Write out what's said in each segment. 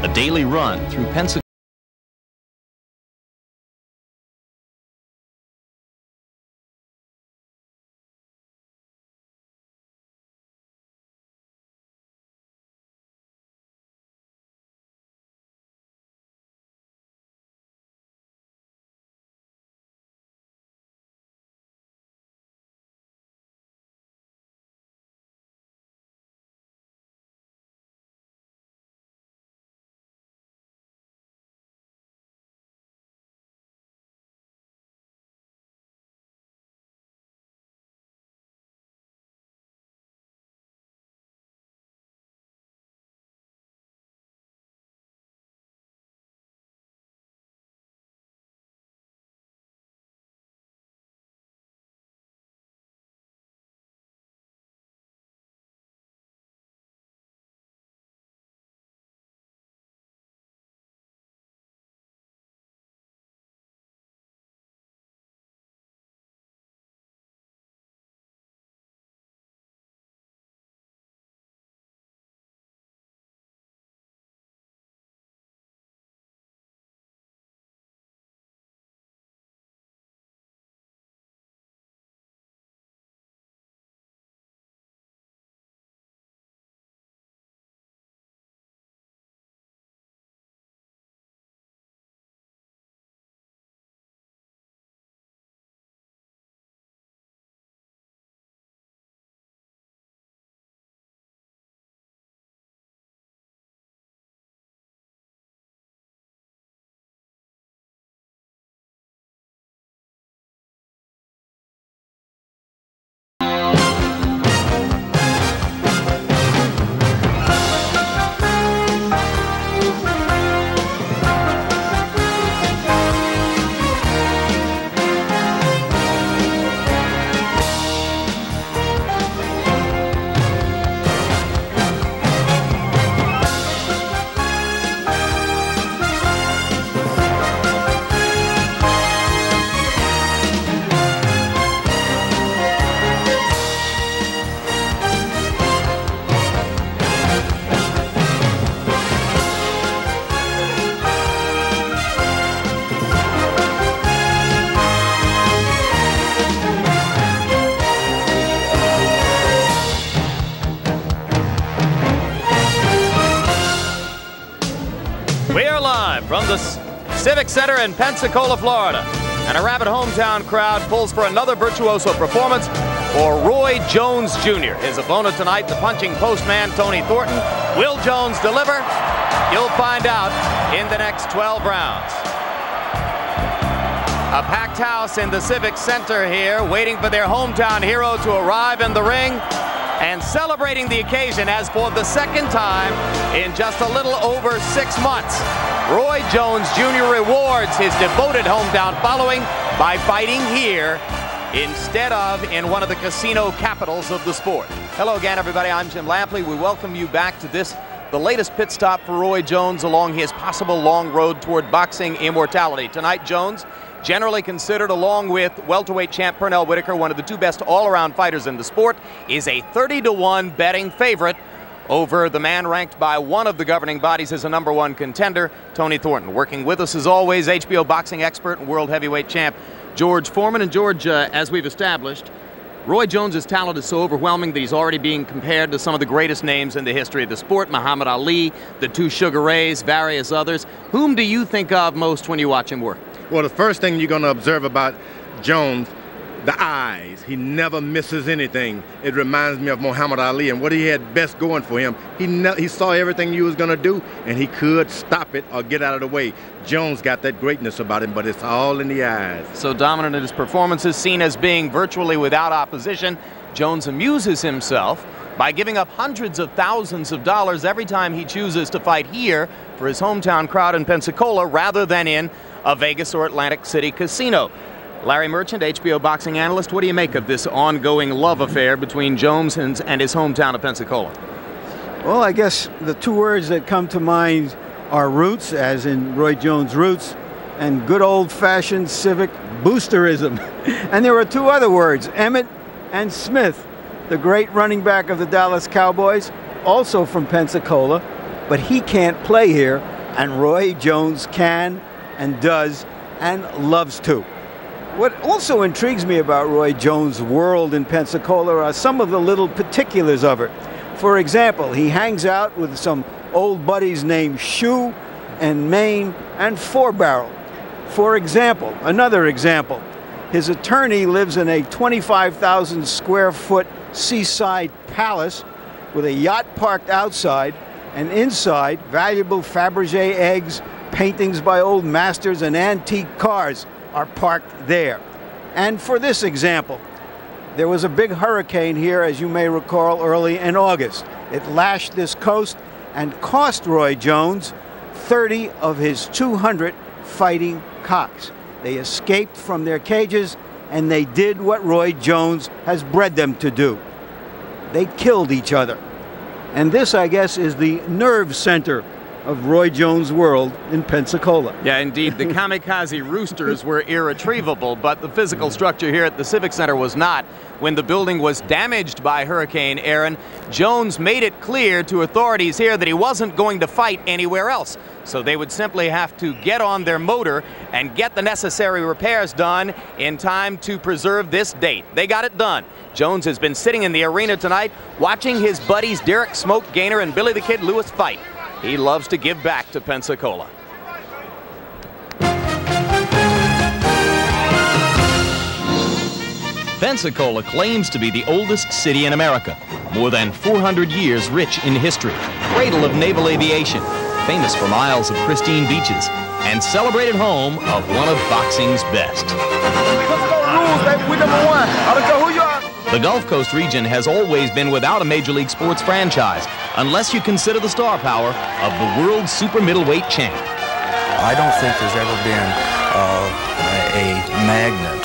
a daily run through Pensacola. From the Civic Center in Pensacola, Florida. And a rabid hometown crowd pulls for another virtuoso performance for Roy Jones Jr. His opponent tonight, the punching postman, Tony Thornton. Will Jones deliver? You'll find out in the next 12 rounds. A packed house in the Civic Center here, waiting for their hometown hero to arrive in the ring and celebrating the occasion as for the second time in just a little over 6 months. Roy Jones Jr. rewards his devoted hometown following by fighting here instead of in one of the casino capitals of the sport. Hello again, everybody. I'm Jim Lampley. We welcome you back to the latest pit stop for Roy Jones along his possible long road toward boxing immortality. Tonight, Jones, generally considered along with welterweight champ Pernell Whitaker, one of the two best all-around fighters in the sport, is a 30-to-1 betting favorite over the man ranked by one of the governing bodies as a #1 contender, Tony Thornton. Working with us as always, HBO boxing expert and world heavyweight champ George Foreman. And George, as we've established, Roy Jones' talent is so overwhelming that he's already being compared to some of the greatest names in the history of the sport. Muhammad Ali, the two Sugar Rays, various others. Whom do you think of most when you watch him work? Well, the first thing you're going to observe about Jones, the eyes. He never misses anything. It reminds me of Muhammad Ali and what he had best going for him. He saw everything you was going to do, and he could stop it or get out of the way. Jones got that greatness about him, but it's all in the eyes. So dominant in his performances, seen as being virtually without opposition, Jones amuses himself by giving up hundreds of thousands of dollars every time he chooses to fight here for his hometown crowd in Pensacola rather than in a Vegas or Atlantic City casino. Larry Merchant, HBO boxing analyst, what do you make of this ongoing love affair between Jones and his hometown of Pensacola? Well, I guess the two words that come to mind are roots, as in Roy Jones' roots, and good old-fashioned civic boosterism. And there are two other words, Emmett and Smith, the great running back of the Dallas Cowboys, also from Pensacola, but he can't play here And Roy Jones can and does and loves to. What also intrigues me about Roy Jones' world in Pensacola are some of the little particulars of it. For example, he hangs out with some old buddies named Shoe and Maine and Four Barrel. For example, another example, his attorney lives in a 25,000 square foot seaside palace with a yacht parked outside, and inside, valuable Fabergé eggs, paintings by old masters, and antique cars are parked there. And for this example, there was a big hurricane here, as you may recall, early in August. It lashed this coast and cost Roy Jones 30 of his 200 fighting cocks. They escaped from their cages, and they did what Roy Jones has bred them to do. They killed each other. And this, I guess, is the nerve center of Roy Jones' world in Pensacola. Yeah, indeed. The kamikaze roosters were irretrievable, but the physical structure here at the Civic Center was not. When the building was damaged by Hurricane Aaron, Jones made it clear to authorities here that he wasn't going to fight anywhere else. So they would simply have to get on their motor and get the necessary repairs done in time to preserve this date. They got it done. Jones has been sitting in the arena tonight watching his buddies Derek Smoke Gaynor and Billy the Kid Lewis fight. He loves to give back to Pensacola. Pensacola claims to be the oldest city in America, more than 400 years rich in history, cradle of naval aviation, famous for miles of pristine beaches, and celebrated home of one of boxing's best. Pensacola rules, baby. We number one. I don't care who you are. The Gulf Coast region has always been without a Major League sports franchise, unless you consider the star power of the world's super middleweight champ. I don't think there's ever been a magnet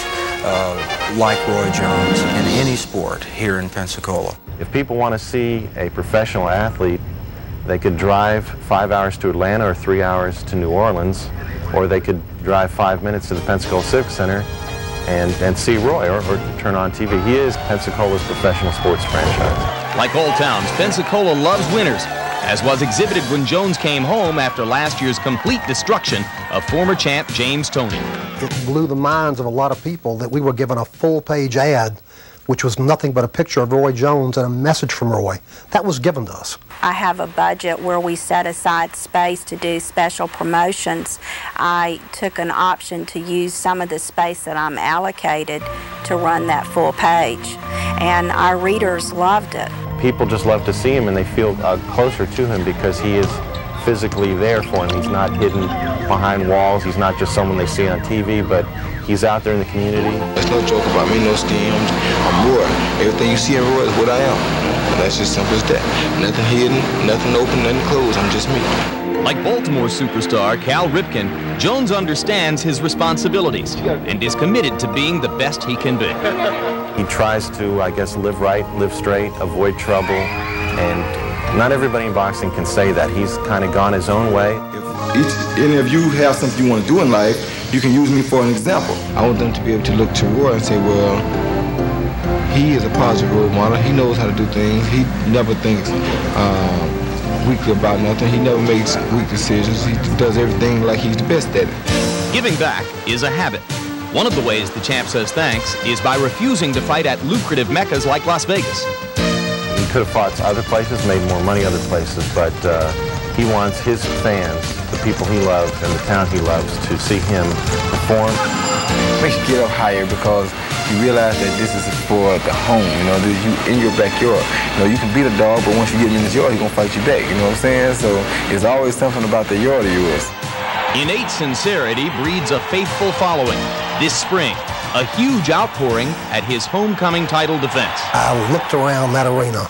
like Roy Jones in any sport here in Pensacola. If people want to see a professional athlete, they could drive 5 hours to Atlanta or 3 hours to New Orleans, or they could drive 5 minutes to the Pensacola Civic Center and see Roy, or turn on TV. He is Pensacola's professional sports franchise. Like all towns, Pensacola loves winners, as was exhibited when Jones came home after last year's complete destruction of former champ James Toney. It blew the minds of a lot of people that we were given a full-page ad, which was nothing but a picture of Roy Jones and a message from Roy. That was given to us. I have a budget where we set aside space to do special promotions. I took an option to use some of the space that I'm allocated to run that full page, and our readers loved it. People just love to see him, and they feel closer to him because he is physically there for them. He's not hidden behind walls. He's not just someone they see on TV, but he's out there in the community. There's no joke about me, no steam. I'm Roy. Everything you see in Roy is what I am. And that's just simple as that. Nothing hidden, nothing open, nothing closed. I'm just me. Like Baltimore superstar Cal Ripken, Jones understands his responsibilities and is committed to being the best he can be. He tries to, I guess, live right, live straight, avoid trouble, and not everybody in boxing can say that. He's kind of gone his own way. If any of you have something you want to do in life, you can use me for an example. I want them to be able to look to Roy and say, well, he is a positive role model. He knows how to do things. He never thinks weakly about nothing. He never makes weak decisions. He does everything like he's the best at it. Giving back is a habit. One of the ways the champ says thanks is by refusing to fight at lucrative meccas like Las Vegas. He could have fought other places, made more money other places, but he wants his fans, the people he loves and the town he loves, to see him perform. Makes you get up higher because you realize that this is for the home, you know, this you in your backyard. You know, you can beat a dog, but once you get him in his yard, he's gonna fight you back, you know what I'm saying? So it's always something about the yard of yours. Innate sincerity breeds a faithful following. This spring, a huge outpouring at his homecoming title defense. I looked around that arena,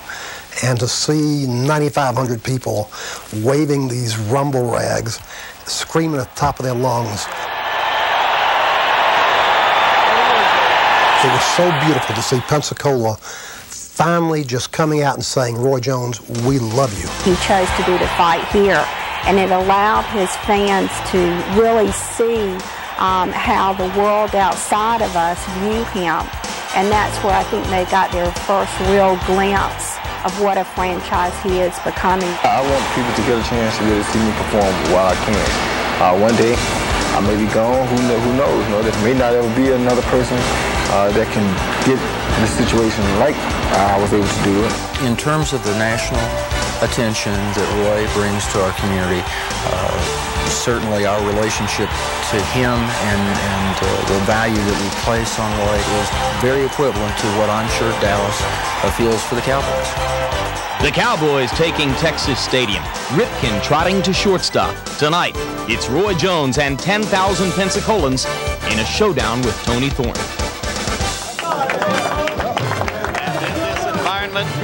and to see 9,500 people waving these rumble rags, screaming at the top of their lungs. It was so beautiful to see Pensacola finally just coming out and saying, Roy Jones, we love you. He chose to do the fight here, and it allowed his fans to really see how the world outside of us view him. And that's where I think they got their first real glimpse of what a franchise he is becoming. I want people to get a chance to really see me perform while I can. One day, I may be gone. Who knows? You know, there may not ever be another person that can get the situation like I was able to do it. In terms of the national attention that Roy brings to our community, certainly our relationship to him and the value that we place on Roy is very equivalent to what I'm sure Dallas feels for the Cowboys. The Cowboys taking Texas Stadium. Ripken trotting to shortstop. Tonight, it's Roy Jones and 10,000 Pensacolans in a showdown with Tony Thornton.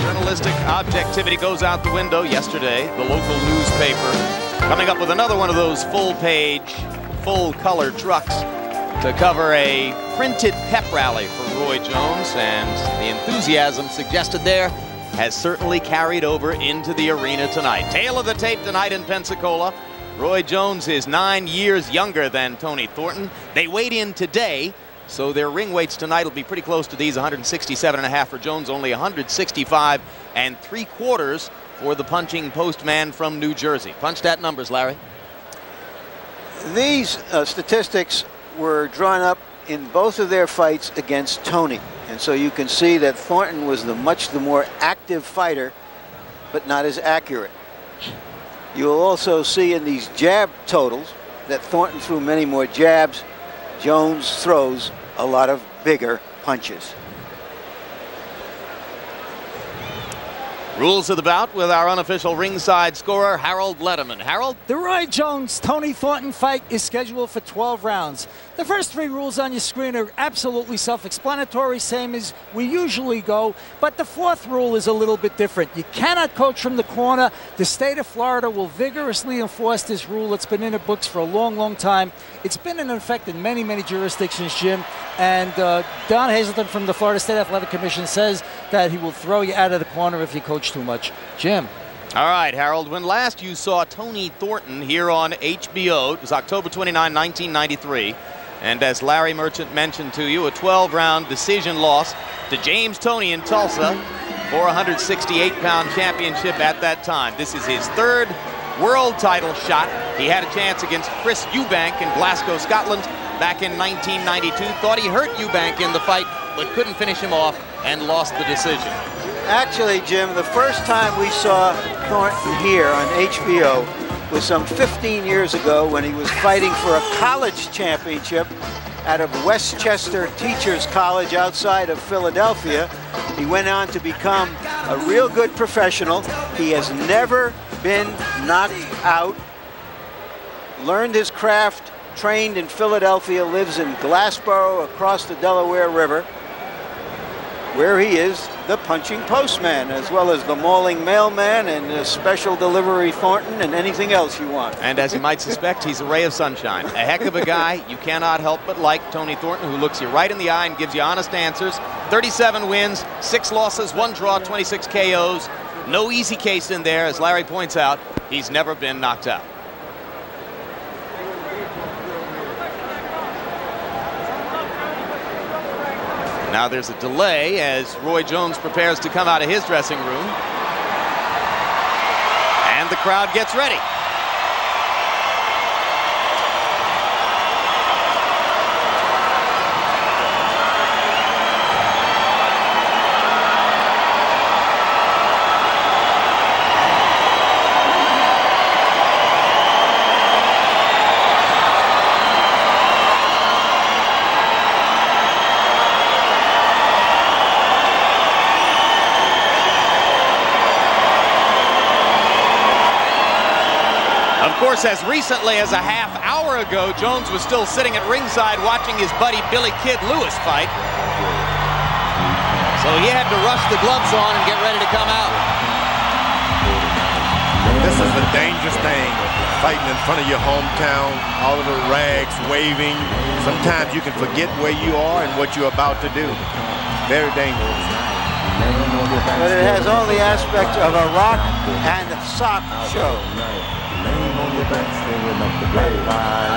Journalistic objectivity goes out the window yesterday. The local newspaper coming up with another one of those full-page, full-color trucks to cover a printed pep rally for Roy Jones, and the enthusiasm suggested there has certainly carried over into the arena tonight. Tail of the tape tonight in Pensacola. Roy Jones is 9 years younger than Tony Thornton. They weighed in today, so their ring weights tonight will be pretty close to these. 167.5 for Jones, only 165 3/4 for the punching postman from New Jersey. Punch that numbers, Larry. These statistics were drawn up in both of their fights against Tony. And so you can see that Thornton was much the more active fighter, but not as accurate. You'll also see in these jab totals that Thornton threw many more jabs. Jones throws a lot of bigger punches. Rules of the bout with our unofficial ringside scorer, Harold Letterman. Harold? The Roy Jones-Tony Thornton fight is scheduled for 12 rounds. The first 3 rules on your screen are absolutely self-explanatory, same as we usually go, but the 4th rule is a little bit different. You cannot coach from the corner. The state of Florida will vigorously enforce this rule. It's been in the books for a long, long time. It's been in effect in many, many jurisdictions, Jim, and Don Hazelton from the Florida State Athletic Commission says that he will throw you out of the corner if you coach too much. Jim. All right, Harold, when last you saw Tony Thornton here on HBO, it was October 29, 1993. And as Larry Merchant mentioned to you, a 12-round decision loss to James Toney in Tulsa for a 168-pound championship at that time. This is his 3rd world title shot. He had a chance against Chris Eubank in Glasgow, Scotland back in 1992. Thought he hurt Eubank in the fight, but couldn't finish him off and lost the decision. Actually, Jim, the first time we saw Thornton here on HBO was some 15 years ago when he was fighting for a college championship out of Westchester Teachers College outside of Philadelphia. He went on to become a real good professional. He has never been knocked out. Learned his craft, trained in Philadelphia, lives in Glassboro across the Delaware River, where he is the punching postman, as well as the mauling mailman and the special delivery Thornton and anything else you want. And as you might suspect, he's a ray of sunshine. A heck of a guy. You cannot help but like Tony Thornton, who looks you right in the eye and gives you honest answers. 37 wins, 6 losses, 1 draw, 26 KOs. No easy case in there. As Larry points out, he's never been knocked out. Now there's a delay as Roy Jones prepares to come out of his dressing room. And the crowd gets ready. Of course, as recently as a half hour ago, Jones was still sitting at ringside watching his buddy Billy Kid Lewis fight. So he had to rush the gloves on and get ready to come out. This is the dangerous thing, fighting in front of your hometown, all of the rags waving. Sometimes you can forget where you are and what you're about to do. Very dangerous. But it has all the aspects of a rock and sock show. I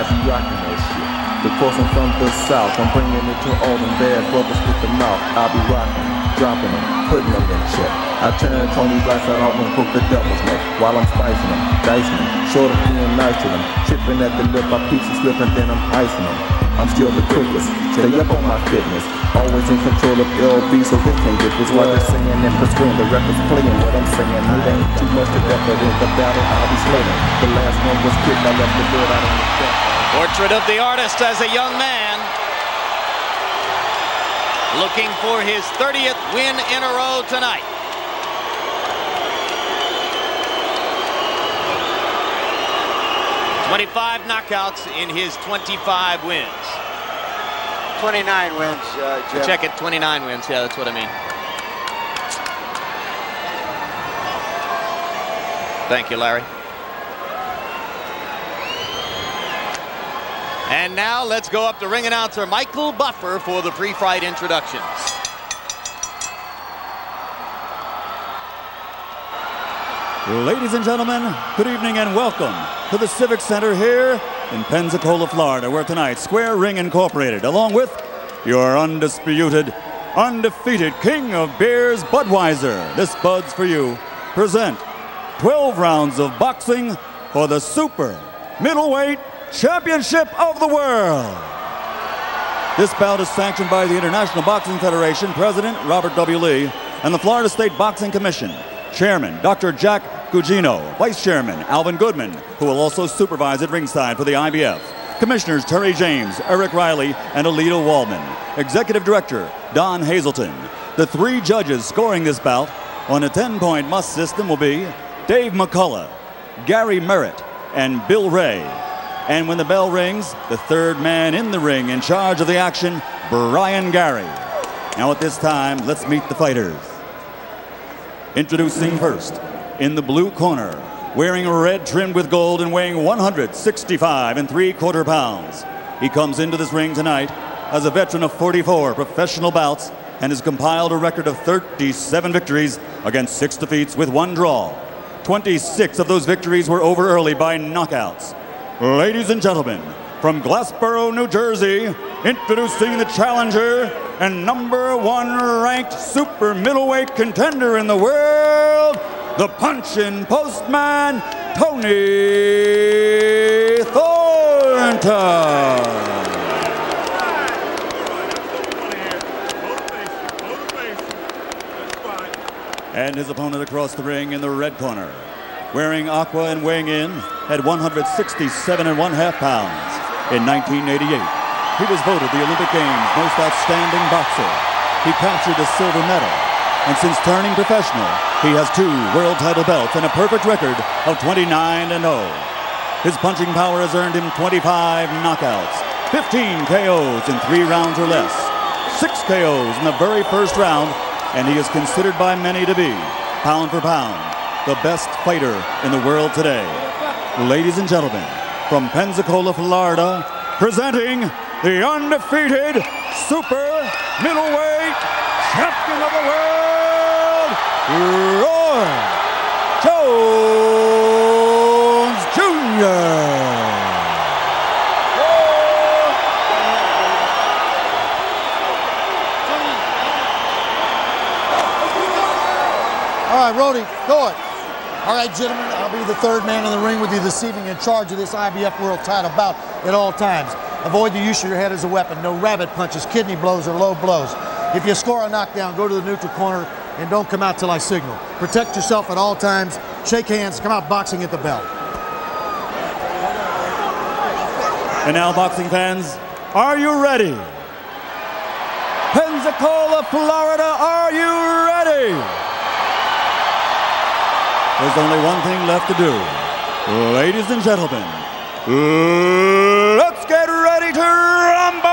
be rocking that shit. Of course I'm from the South. I'm bringing it to all them bad brothers with the mouth. I'll be rocking. dropping them, putting them in check. I turn Tony Blackside off and cook the devil's neck while I'm spicing them, dicing them, short of being nice to them. Chipping at the lip, I peeps and slipping, then I'm icing them. I'm still the quickest, stay up on my fitness. Always in control of LB, so they can't get this. What they're saying and persuading, the rappers playing what I'm saying. It ain't too much to death, but in the battle I'll be slaying. The last one was kicked, I left the bird out on the step. Portrait of the artist as a young man, looking for his 30th win in a row tonight. "25 knockouts in his 25 wins. 29 wins, Jim. Check it, 29 wins. Yeah, that's what I mean. Thank you, Larry. And now let's go up to ring announcer Michael Buffer for the pre-fight introductions. Ladies and gentlemen, good evening and welcome to the Civic Center here in Pensacola, Florida, where tonight Square Ring Incorporated, along with your undisputed, undefeated king of beers, Budweiser, this Bud's for you, present 12 rounds of boxing for the Super Middleweight Championship of the World. This bout is sanctioned by the International Boxing Federation President Robert W. Lee and the Florida State Boxing Commission Chairman Dr. Jack Gugino, Vice Chairman Alvin Goodman, who will also supervise at ringside for the IBF, Commissioners Terry James, Eric Riley, and Alita Waldman, Executive Director Don Hazelton. The 3 judges scoring this bout on a 10-point must system will be Dave McCullough, Gary Merritt, and Bill Ray. And when the bell rings, the third man in the ring in charge of the action, Brian Gary. Now at this time, let's meet the fighters. Introducing first, in the blue corner, wearing red trimmed with gold and weighing 165 3/4 pounds. He comes into this ring tonight as a veteran of 44 professional bouts and has compiled a record of 37 victories against 6 defeats with 1 draw. 26 of those victories were over early by knockouts. Ladies and gentlemen, from Glassboro, New Jersey, introducing the challenger and #1 ranked super middleweight contender in the world, the punch-in postman, Tony Thornton. And his opponent across the ring in the red corner, wearing aqua and weighing in at 167.5 pounds. In 1988, he was voted the Olympic Games most outstanding boxer. He captured a silver medal, and since turning professional, he has 2 world title belts and a perfect record of 29-0. His punching power has earned him 25 knockouts, 15 KOs in 3 rounds or less, 6 KOs in the very first round, and he is considered by many to be, pound for pound, the best fighter in the world today. Ladies and gentlemen, from Pensacola, Florida, presenting the undefeated super middleweight champion of the world, Roy Jones Jr. All right, Rody, go it. All right, gentlemen, I'll be the 3rd man in the ring with you this evening in charge of this IBF World Title bout at all times. Avoid the use of your head as a weapon. No rabbit punches, kidney blows, or low blows. If you score a knockdown, go to the neutral corner and don't come out till I signal. Protect yourself at all times. Shake hands, come out boxing at the bell. And now, boxing fans, are you ready? Pensacola, Florida, are you ready? There's only one thing left to do. Ladies and gentlemen, let's get ready to rumble!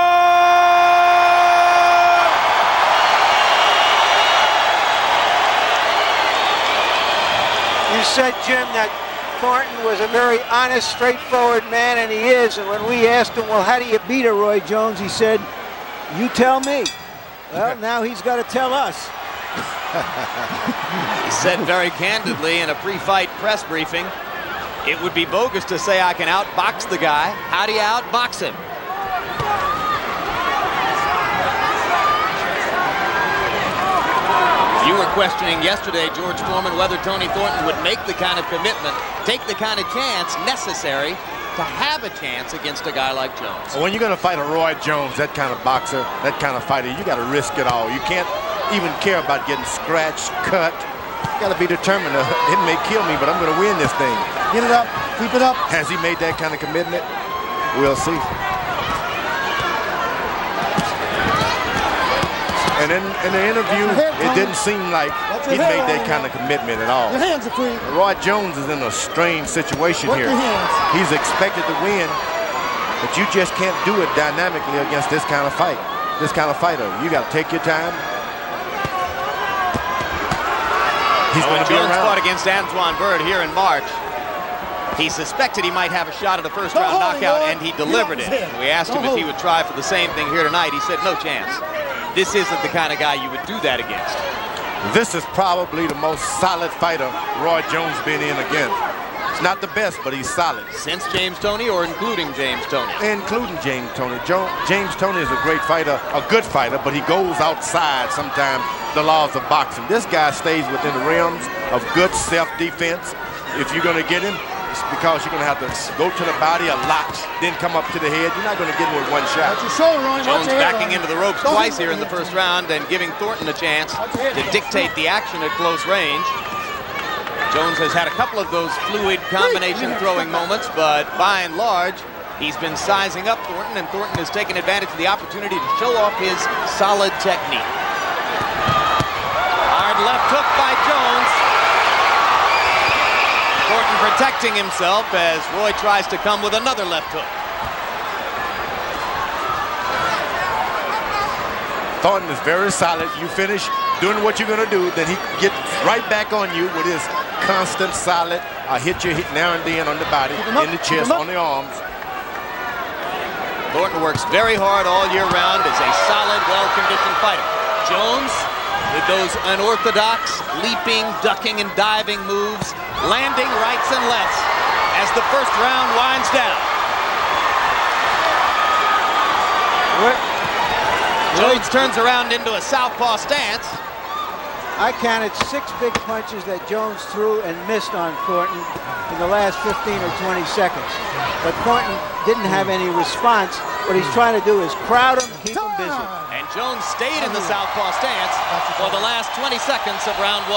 You said, Jim, that Thornton was a very honest, straightforward man, and he is. And when we asked him, well, how do you beat a Roy Jones? He said, you tell me. Well, now he's got to tell us. He said very candidly in a pre-fight press briefing, it would be bogus to say I can outbox the guy. How do you outbox him? You were questioning yesterday, George Foreman, whether Tony Thornton would make the kind of commitment, take the kind of chance necessary to have a chance against a guy like Jones. When you're going to fight a Roy Jones, that kind of boxer, that kind of fighter, you got to risk it all. You can't even care about getting scratched, cut. You got to be determined. It may kill me, but I'm going to win this thing. Get it up. Keep it up. Has he made that kind of commitment? We'll see. And in the interview, it didn't seem like he made that kind of commitment at all. Your hands are free. Roy Jones is in a strange situation here. He's expected to win, but you just can't do it dynamically against this kind of fight. This kind of fighter. You got to take your time. He's going to be around. Jones fought against Antoine Bird here in March. He suspected he might have a shot at a first-round knockout, and he delivered it. We asked him if he would try for the same thing here tonight. He said, no chance. This isn't the kind of guy you would do that against. This is probably the most solid fighter Roy Jones been in again. It's not the best, but he's solid. Since James Toney or including James Toney? Including James Toney. James Toney is a great fighter, a good fighter, but he goes outside sometimes the laws of boxing. This guy stays within the realms of good self-defense. If you're going to get him, it's because you're going to have to go to the body a lot, then come up to the head. You're not going to get him with one shot. Jones backing into the ropes twice here in the first round and giving Thornton a chance to dictate the action at close range. Jones has had a couple of those fluid combination throwing moments, but by and large, he's been sizing up Thornton, and Thornton has taken advantage of the opportunity to show off his solid technique. Hard left hook by Jones. Thornton protecting himself as Roy tries to come with another left hook. Thornton is very solid. You finish doing what you're going to do, then he gets right back on you with his constant solid. I hit you now and then on the body, in the chest, on the arms. Thornton works very hard all year round as a solid, well-conditioned fighter. Jones, with those unorthodox leaping, ducking, and diving moves, landing rights and lefts as the first round winds down. Jones turns around into a southpaw stance. I counted 6 big punches that Jones threw and missed on Thornton in the last 15 or 20 seconds. But Thornton didn't have any response. What he's trying to do is crowd him, keep him busy. And Jones stayed in the southpaw stance for the last 20 seconds of round 1.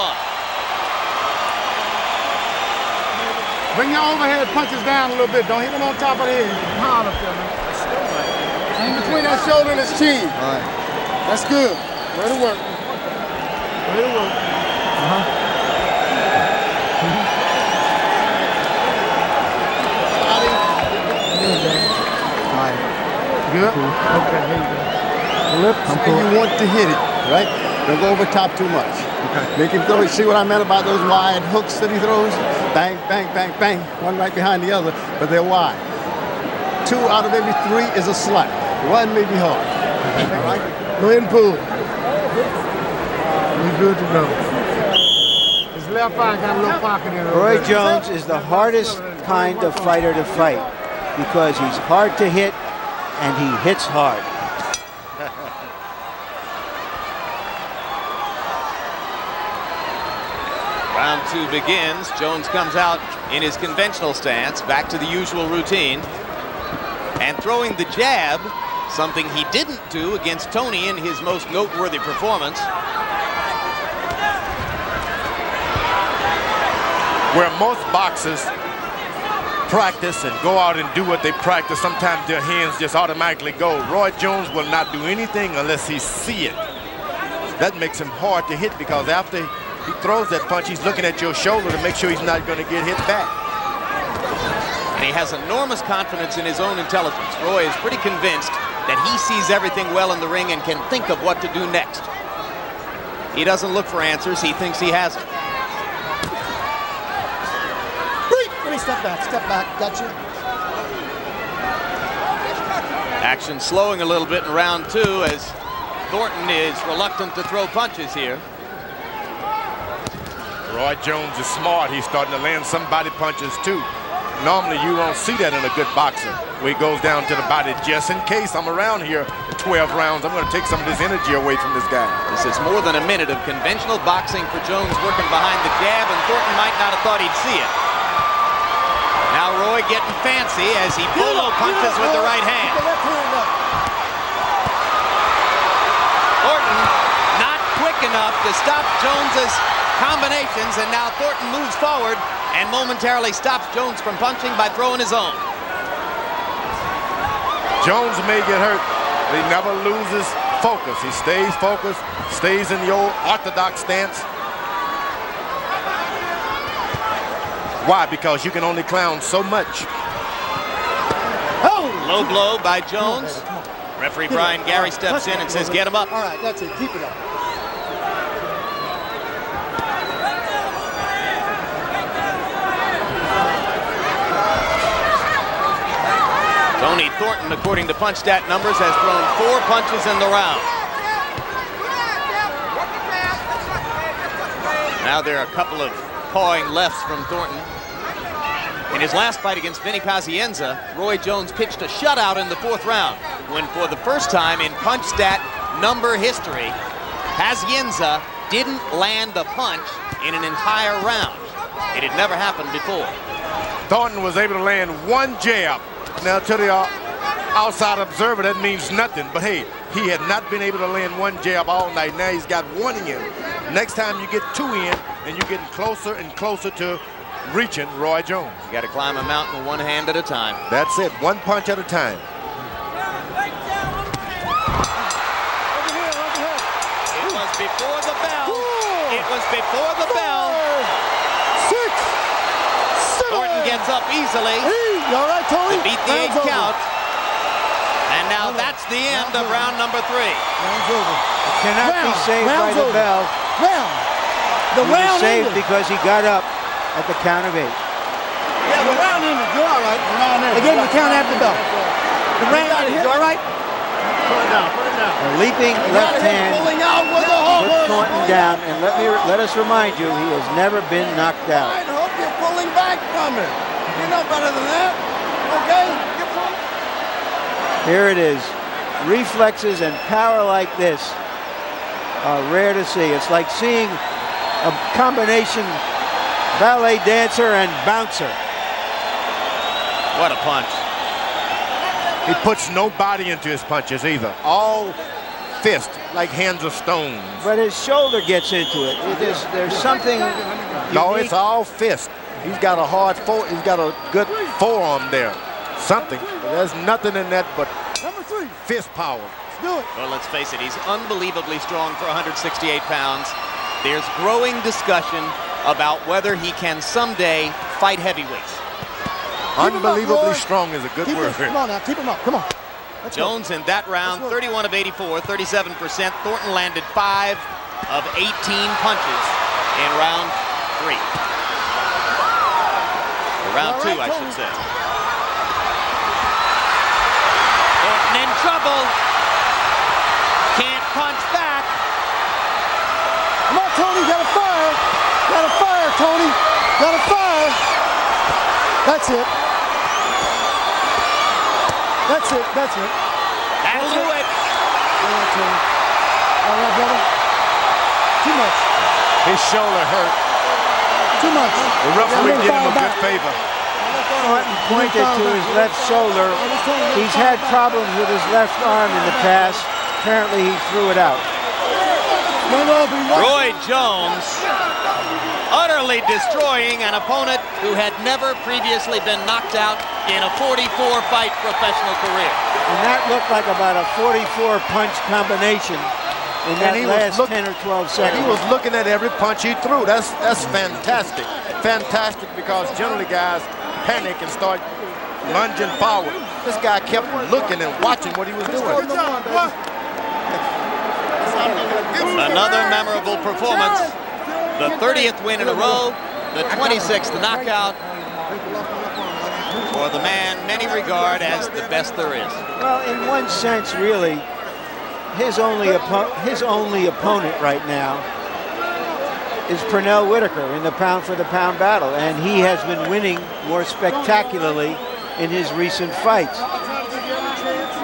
Bring your overhead punches down a little bit. Don't hit him on top of the head. Hard up there, man. In between that shoulder and his chin. All right. That's good. Way to work. Way to work. Good? Okay, here you go. Lips, and you want to hit it, right? Don't go over top too much. Okay. Make him throw. See what I meant about those wide hooks that he throws? Bang, bang, bang, bang. One right behind the other, but they're wide. 2 out of every 3 is a slight. 1 may be hard. All right? Go ahead and pull. We're good to go. His left eye got a little pocket in it. Roy Jones is the hardest kind of fighter to fight because he's hard to hit and he hits hard. Round 2 begins. Jones comes out in his conventional stance, back to the usual routine, and throwing the jab, something he didn't do against Toney in his most noteworthy performance. Where most boxers practice and go out and do what they practice, sometimes their hands just automatically go. Roy Jones will not do anything unless he see it. That makes him hard to hit because after he throws that punch, he's looking at your shoulder to make sure he's not going to get hit back. And he has enormous confidence in his own intelligence. Roy is pretty convinced that he sees everything well in the ring and can think of what to do next. He doesn't look for answers. He thinks he has them. Step back, gotcha. Action slowing a little bit in round 2 as Thornton is reluctant to throw punches here. Roy Jones is smart. He's starting to land some body punches too. Normally you won't see that in a good boxer, where he goes down to the body just in case I'm around here at 12 rounds. I'm going to take some of this energy away from this guy. This is more than a minute of conventional boxing for Jones, working behind the jab, and Thornton might not have thought he'd see it. Now Roy getting fancy as he bolo punches with the right hand. Thornton not quick enough to stop Jones's combinations, and now Thornton moves forward and momentarily stops Jones from punching by throwing his own. Jones may get hurt, but he never loses focus. He stays focused, stays in the old orthodox stance. Why? Because you can only clown so much. Oh! Low blow by Jones. Referee Brian Gary steps in and says, get him up. All right, that's it. Keep it up. Tony Thornton, according to PunchStat numbers, has thrown 4 punches in the round. Now there are a couple of pawing lefts from Thornton. In his last fight against Vinny Pazienza, Roy Jones pitched a shutout in the 4th round, when for the first time in PunchStat number history, Pazienza didn't land a punch in an entire round. It had never happened before. Thornton was able to land 1 jab. Now, to the outside observer, that means nothing. But, hey, he had not been able to land 1 jab all night. Now he's got 1 in. Next time you get 2 in, and you're getting closer and closer to reaching Roy Jones. You got to climb a mountain 1 hand at a time. That's it, 1 punch at a time. It was before the bell. It was before the bell. 6, 7. Thornton gets up easily. You all right, Tony? To beat the 8 count. And now that's the end of round number 3. Round's over. It cannot be saved by the bell. The round saved ended. because he got up at the count of 8. Yeah, the round ended. You're all right. The round ended. They gave him the count after the bell. The round ended. You all right? Put it down. Put it down. A leaping left hand put Thornton down, and let us remind you, he has never been knocked out. I hope you're pulling back from it. You know better than that. Okay? Here it is. Reflexes and power like this are rare to see. It's like seeing a combination ballet dancer and bouncer. What a punch. He puts no body into his punches either. All fist, like hands of stones. But his shoulder gets into it. There's something No, unique. it's all fist. He's got a hard he's got a good forearm there. Something. There's nothing in that but Number 3. fist power. Let's do it. Well, let's face it, he's unbelievably strong for 168 pounds. There's growing discussion about whether he can someday fight heavyweights. Unbelievably strong is a good word. Come on now, keep him up. Come on. Jones in that round, 31 of 84, 37%. Thornton landed 5 of 18 punches in round 3. Or round 2, I should say. Thornton in trouble. Can't punch back. Come on, Tony, gotta fire. Gotta fire, Tony. Gotta fire. That's it. That's it. That's it. That'll do it. All right, Tony. All right, brother. Too much. His shoulder hurt. Too much. The referee did him a good favor. Thornton pointed to his left shoulder. He's had problems with his left arm in the past. Apparently he threw it out. Roy Jones utterly destroying an opponent who had never previously been knocked out in a 44-fight professional career. And that looked like about a 44-punch combination in that last 10 or 12 seconds. He was looking at every punch he threw. That's fantastic. Fantastic, because generally guys panic and start lunging forward. This guy kept looking and watching what he was doing. Another memorable performance. The 30th win in a row, the 26th knockout for the man many regard as the best there is. Well, in one sense, really, his only opponent right now is Pernell Whitaker in the pound-for-the-pound battle, and he has been winning more spectacularly in his recent fights.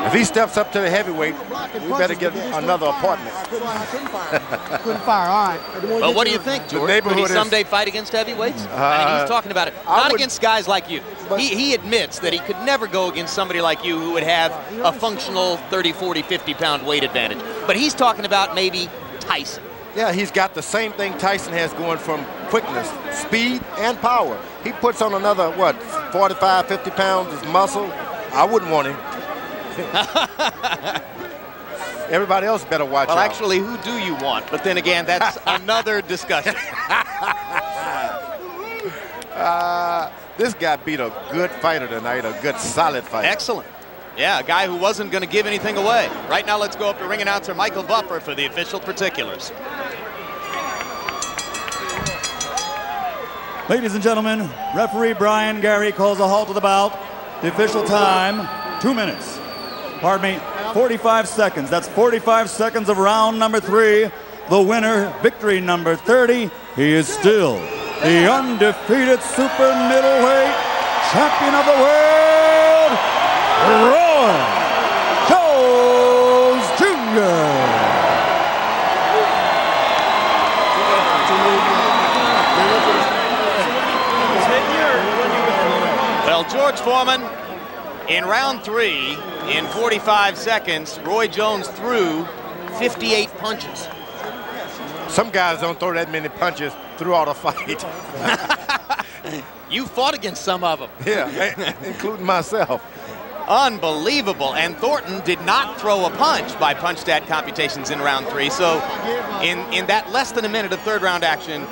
If he steps up to the heavyweight, we better get another apartment. Couldn't fire. All right. Well, what do you think, George? Could he someday fight against heavyweights? I mean, he's talking about it. Not against guys like you. He admits that he could never go against somebody like you who would have a functional 30, 40, 50-pound weight advantage. But he's talking about maybe Tyson. Yeah, he's got the same thing Tyson has going from quickness, speed, and power. He puts on another, 45, 50 pounds of muscle. I wouldn't want him. Everybody else better watch out. Well, actually, who do you want? But then again, that's another discussion. This guy beat a good fighter tonight, a good, solid fighter. Excellent. Yeah, a guy who wasn't going to give anything away. Right now, let's go up to ring announcer Michael Buffer for the official particulars. Ladies and gentlemen, referee Brian Gary calls a halt to the bout. The official time, 2 minutes. Pardon me, 45 seconds. That's 45 seconds of round number 3. The winner, victory number 30. He is still the undefeated super middleweight champion of the world, Roy Jones Jr. Well, George Foreman, in round 3, in 45 seconds, Roy Jones threw 58 punches. Some guys don't throw that many punches throughout a fight. You fought against some of them. Yeah, including myself. Unbelievable. And Thornton did not throw a punch by punch stat computations in round 3. So in that less than a minute of third round action,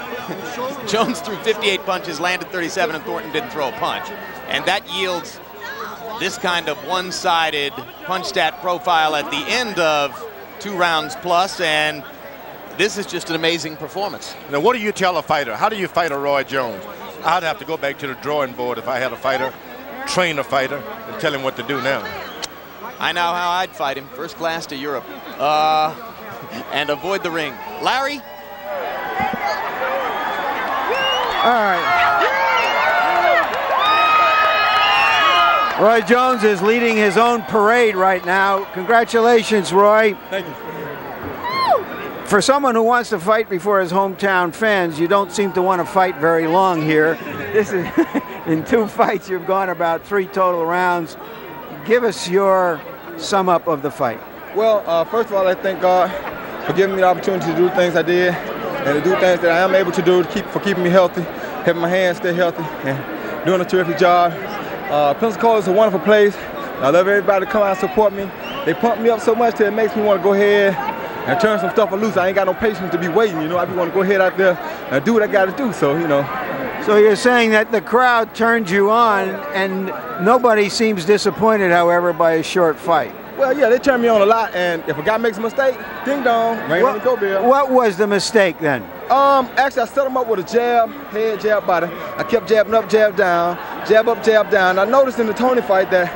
Jones threw 58 punches, landed 37, and Thornton didn't throw a punch. And that yields this kind of one-sided punch stat profile at the end of 2 rounds plus, and this is just an amazing performance. Now, what do you tell a fighter? How do you fight a Roy Jones? I'd have to go back to the drawing board if I had a fighter, train a fighter, and tell him what to do now. I know how I'd fight him. First class to Europe. And avoid the ring. Larry? All right. Roy Jones is leading his own parade right now. Congratulations, Roy. Thank you. For someone who wants to fight before his hometown fans, you don't seem to want to fight very long here. This is in 2 fights, you've gone about 3 total rounds. Give us your sum up of the fight. Well, first of all, I thank God for giving me the opportunity to do things I did and to do things that I am able to do for keeping me healthy, helping my hands stay healthy, and doing a terrific job. Pensacola is a wonderful place. I love everybody to come out and support me. They pump me up so much that it makes me want to go ahead and turn some stuff loose. I ain't got no patience to be waiting, you know. I just want to go ahead out there and do what I got to do, so, you know. So you're saying that the crowd turned you on, and nobody seems disappointed, however, by a short fight. Well, yeah, they turn me on a lot, and if a guy makes a mistake, ding dong, ring on the go bell. What was the mistake then? Actually, I set him up with a jab, head, jab, body. I kept jabbing up, jab down, jab up, jab down. I noticed in the Tony fight that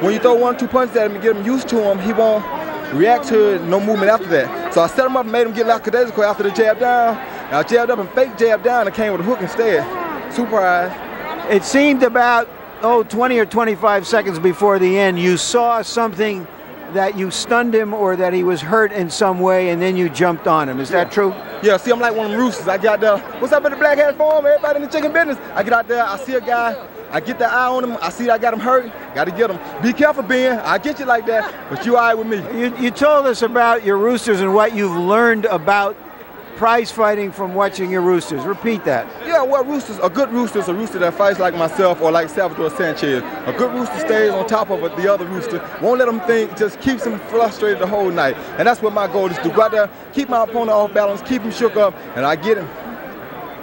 when you throw 1 or 2 punches at him and get him used to him, he won't react to it, no movement after that. So I set him up and made him get lackadaisical after the jab down. And I jabbed up and fake jab down and came with a hook instead. Surprise. It seemed about, 20 or 25 seconds before the end, you saw something that you stunned him or that he was hurt in some way, and then you jumped on him. Is that true? Yeah, see, I'm like one of them roosters. I got there, what's up in the black hat form? Everybody in the chicken business. I get out there, I see a guy, I get the eye on him, I see I got him hurt, got to get him. Be careful, Ben, I get you like that, but you all right with me. You told us about your roosters and what you've learned about prize fighting from watching your roosters. Repeat that. Yeah, well, roosters, a good rooster is a rooster that fights like myself or like Salvador Sanchez. A good rooster stays on top of the other rooster, won't let him think, just keeps him frustrated the whole night. And that's what my goal is, to go out there, keep my opponent off balance, keep him shook up, and I get him.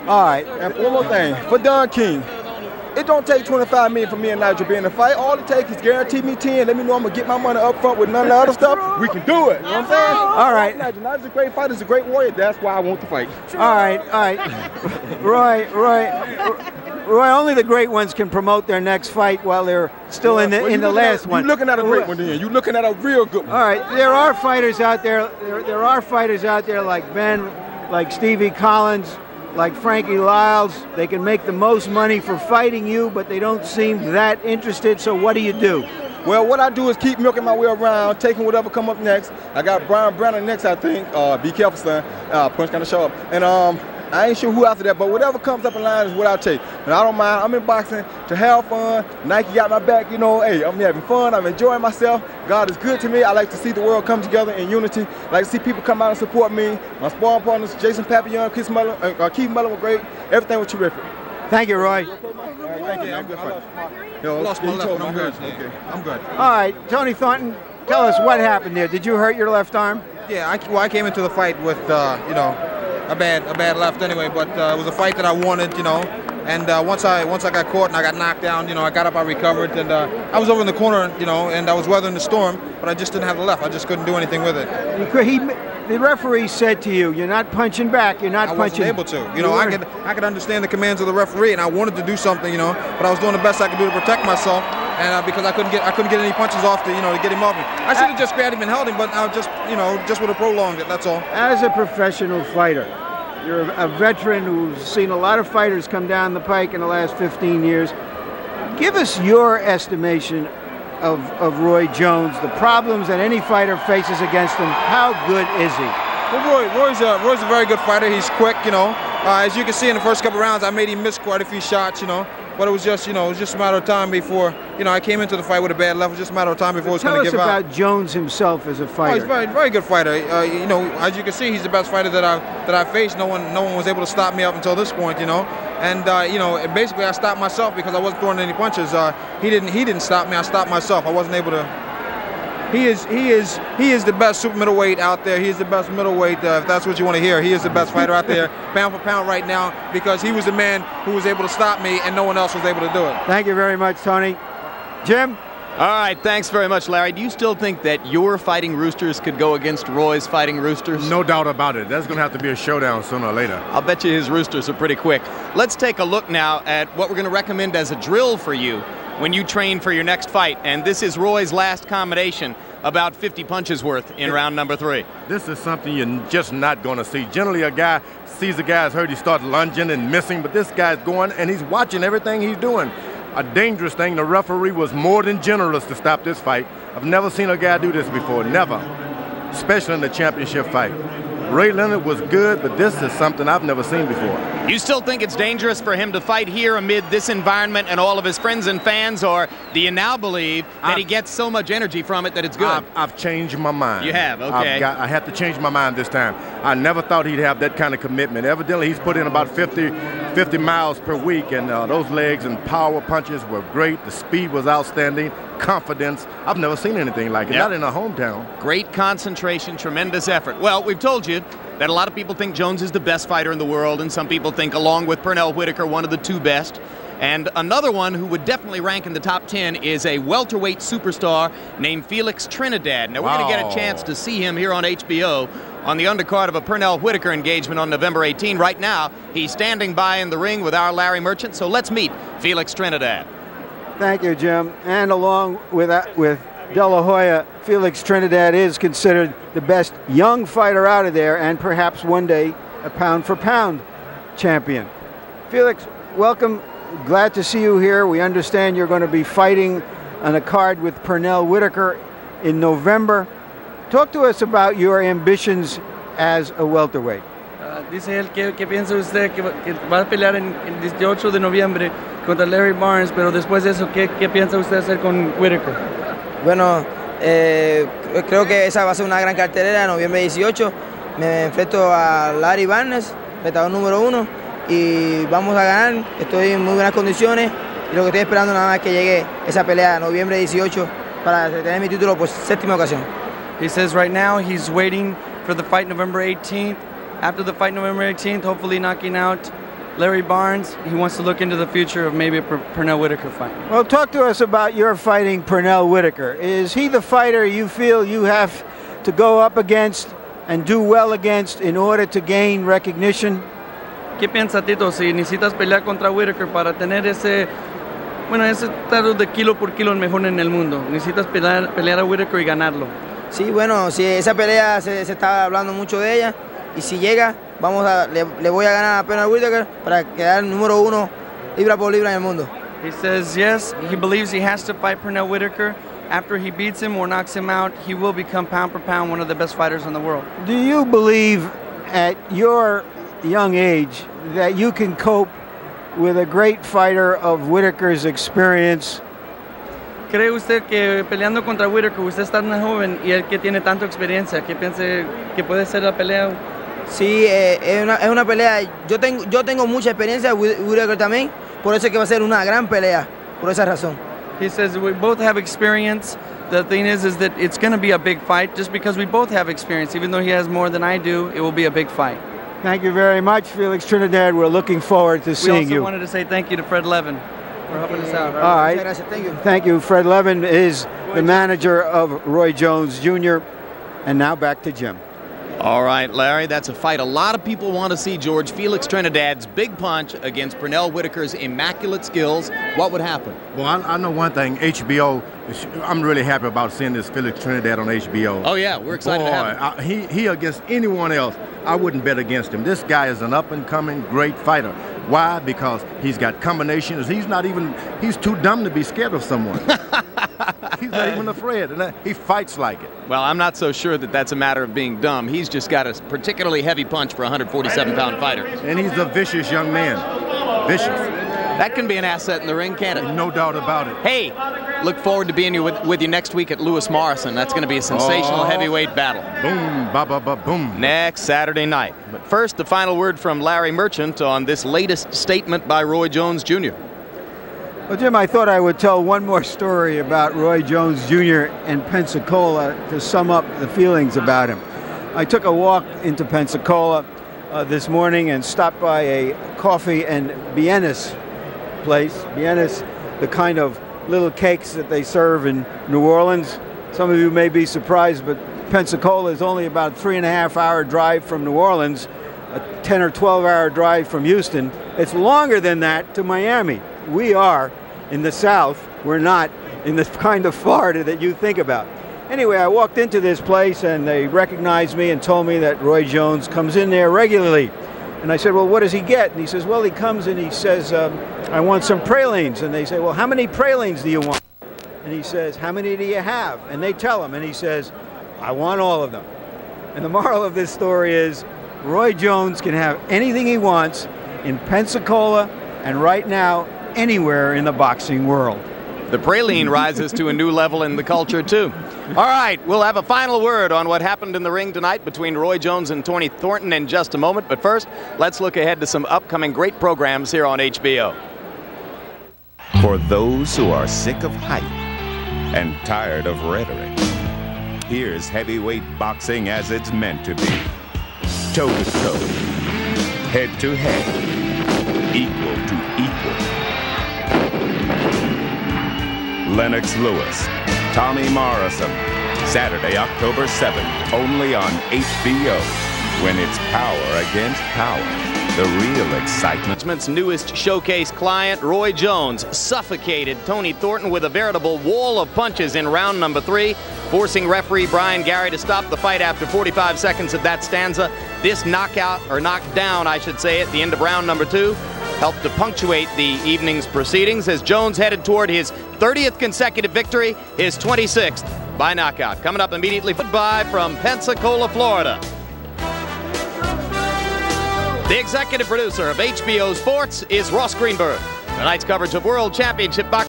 All right. And one more thing, for Don King, it don't take 25 million for me and Nigel being in a fight. All it takes is guarantee me 10. Let me know I'm going to get my money up front with none of the other stuff. We can do it. You know what I'm saying? All right. Nigel's a great fighter. He's a great warrior. That's why I want to fight. All right. Roy, only the great ones can promote their next fight while they're still in the last one. You're looking at a great one then. You're looking at a real good one. All right. There are fighters out there. There are fighters out there like Ben, like Stevie Collins, like Frankie Lyles, they can make the most money for fighting you, but they don't seem that interested, so what do you do? Well, what I do is keep milking my way around, taking whatever come up next. I got Brian Brennan next, I think. Be careful, son. Punch gonna show up. And I ain't sure who after that, but whatever comes up in line is what I'll take. And I don't mind. I'm in boxing to have fun. Nike got my back, you know. Hey, I'm having fun. I'm enjoying myself. God is good to me. I like to see the world come together in unity. I like to see people come out and support me. My sparring partners, Jason Papillon, Keith Mullen were great. Everything was terrific. Thank you, Roy. Thank you. I'm good. I lost my left, but I'm good. Okay, I'm good. All right, Tony Thornton, tell us what happened there. Did you hurt your left arm? Yeah, I came into the fight with, you know, a bad left anyway, but it was a fight that I wanted, you know. And once I got caught and I got knocked down, you know, I got up, I recovered, and I was over in the corner, you know, and I was weathering the storm, but I just didn't have the left. I just couldn't do anything with it. The referee said to you, "You're not punching back. You're not punching." I wasn't able to. You know, I could understand the commands of the referee, and I wanted to do something, you know, but I was doing the best I could do to protect myself, and because I couldn't get any punches off to, you know, to get him off me. I should have just grabbed him and held him, but I just, you know, just would have prolonged it. That's all. As a professional fighter, you're a veteran who's seen a lot of fighters come down the pike in the last 15 years. Give us your estimation of Roy Jones, the problems that any fighter faces against him. How good is he? Well, Roy's a very good fighter. He's quick, you know. As you can see in the first couple rounds, I made him miss quite a few shots, you know. But it was just, you know, it was just a matter of time before, you know, I came into the fight with a bad left. It was just a matter of time before it was going to give out. Tell us about Jones himself as a fighter. Oh, he's a very, very good fighter. You know, as you can see, he's the best fighter that I faced. No one was able to stop me up until this point, you know. And you know, basically, I stopped myself because I wasn't throwing any punches. He didn't stop me. I stopped myself. I wasn't able to. He is the best super middleweight out there. He is the best middleweight, if that's what you want to hear. He is the best fighter out there, pound for pound right now, because he was the man who was able to stop me, and no one else was able to do it. Thank you very much, Tony. Jim? All right, thanks very much, Larry. Do you still think that your Fighting Roosters could go against Roy's Fighting Roosters? No doubt about it. That's going to have to be a showdown sooner or later. I'll bet you his Roosters are pretty quick. Let's take a look now at what we're going to recommend as a drill for you when you train for your next fight. And this is Roy's last combination, about 50 punches worth in round number 3. This is something you're just not going to see. Generally, a guy sees a guy's hurt, he starts lunging and missing, but this guy's going and he's watching everything he's doing. A dangerous thing. The referee was more than generous to stop this fight. I've never seen a guy do this before, never, especially in the championship fight. Ray Leonard was good, but this is something I've never seen before. You still think it's dangerous for him to fight here amid this environment and all of his friends and fans, or do you now believe that he gets so much energy from it that it's good? I've changed my mind. You have, okay. I have to change my mind this time. I never thought he'd have that kind of commitment. Evidently, he's put in about 50 miles per week, and those legs and power punches were great. The speed was outstanding. Confidence. I've never seen anything like it, not in a hometown. Great concentration, tremendous effort. Well, we've told you that a lot of people think Jones is the best fighter in the world, and some people think, along with Pernell Whitaker, one of the 2 best. And another one who would definitely rank in the top 10 is a welterweight superstar named Felix Trinidad. Now, we're going to get a chance to see him here on HBO on the undercard of a Pernell Whitaker engagement on November 18. Right now, he's standing by in the ring with our Larry Merchant, so let's meet Felix Trinidad. Thank you, Jim. And along with De La Hoya, Felix Trinidad is considered the best young fighter out of there, and perhaps one day a pound-for-pound champion. Felix, welcome. Glad to see you here. We understand you're going to be fighting on a card with Pernell Whitaker in November. Talk to us about your ambitions as a welterweight. Dice él, ¿qué piensa usted que va a pelear el 18 de noviembre contra Larry Barnes, pero después de eso, ¿qué piensa usted hacer con Whitaker? Bueno, creo que esa va a ser una gran cartelera, noviembre 18. Me enfrento a Larry Barnes, retador número 1, y vamos a ganar. Estoy en muy buenas condiciones y lo que estoy esperando nada más es que llegue esa pelea noviembre 18 para tener mi título por 7ª ocasión. He says right now he's waiting for the fight November 18th. After the fight November 18th, hopefully knocking out Larry Barnes, he wants to look into the future of maybe a Pernell Whitaker fight. Well, talk to us about your fighting Pernell Whitaker. Is he the fighter you feel you have to go up against and do well against in order to gain recognition? ¿Qué piensa, Tito, si necesitas pelear contra Whitaker para tener ese estatus de kilo por kilo el mejor en el mundo? Necesitas pelear a Whitaker y ganarlo. Sí, bueno, si esa pelea se está hablando mucho de ella, y si llega, le voy a ganar a Pernell Whitaker para quedar número 1 libra por libra en el mundo. He says yes, he believes he has to fight Pernell Whitaker. After he beats him or knocks him out, he will become pound for pound one of the best fighters in the world. Do you believe at your young age that you can cope with a great fighter of Whitaker's experience? ¿Cree usted que peleando contra Whitaker, usted está tan joven y él que tiene tanta experiencia, que piense que puede ser la pelea? Sí, es una pelea. Yo tengo mucha experiencia, Whitaker también, por eso es que va a ser una gran pelea, por esa razón. He says we both have experience. The thing is that it's going to be a big fight just because we both have experience. Even though he has more than I do, it will be a big fight. Thank you very much, Felix Trinidad. We're looking forward to seeing you. We also wanted to say thank you to Fred Levin for helping us out. All right. Thank you. Thank you. Fred Levin is the manager of Roy Jones Jr. And now back to Jim. All right, Larry, that's a fight a lot of people want to see, George. Felix Trinidad's big punch against Pernell Whitaker's immaculate skills. What would happen? Well, I know one thing, HBO, I'm really happy about seeing this Felix Trinidad on HBO. Oh, yeah, we're excited to have him. He against anyone else, I wouldn't bet against him. This guy is an up-and-coming great fighter. Why? Because he's got combinations. He's too dumb to be scared of someone. He's not even afraid, and he fights like it. Well, I'm not so sure that that's a matter of being dumb. He's just got a particularly heavy punch for a 147-pound fighter. And he's a vicious young man. Vicious. That can be an asset in the ring, can't it? No doubt about it. Hey, look forward to being with you next week at Lewis Morrison. That's going to be a sensational heavyweight battle. Boom, ba-ba-ba-boom. Next Saturday night. But first, the final word from Larry Merchant on this latest statement by Roy Jones Jr. Well, Jim, I thought I would tell one more story about Roy Jones Jr. and Pensacola to sum up the feelings about him. I took a walk into Pensacola this morning and stopped by a coffee and bienes place. Bienes, the kind of little cakes that they serve in New Orleans. Some of you may be surprised, but Pensacola is only about a 3.5-hour drive from New Orleans, a 10 or 12-hour drive from Houston. It's longer than that to Miami. We are in the South. We're not in the kind of Florida that you think about. Anyway, I walked into this place and they recognized me and told me that Roy Jones comes in there regularly. And I said, well, what does he get? And he says, well, he comes and he says, I want some pralines. And they say, well, how many pralines do you want? And he says, how many do you have? And they tell him, and he says, I want all of them. And the moral of this story is Roy Jones can have anything he wants in Pensacola and right now anywhere in the boxing world. The praline rises to a new level in the culture, too. All right, we'll have a final word on what happened in the ring tonight between Roy Jones and Tony Thornton in just a moment. But first, let's look ahead to some upcoming great programs here on HBO. For those who are sick of hype and tired of rhetoric, here's heavyweight boxing as it's meant to be. Toe-to-toe, head-to-head, equal to equal. Lennox Lewis, Tommy Morrison, Saturday, October 7th, only on HBO. When it's power against power, the real excitement. Management's newest showcase client, Roy Jones, suffocated Tony Thornton with a veritable wall of punches in round number 3, forcing referee Brian Gary to stop the fight after 45 seconds of that stanza. This knockout, or knockdown, I should say, at the end of round number 2, helped to punctuate the evening's proceedings as Jones headed toward his 30th consecutive victory, his 26th by knockout. Coming up immediately, goodbye from Pensacola, Florida. The executive producer of HBO Sports is Ross Greenberg. Tonight's coverage of World Championship Boxing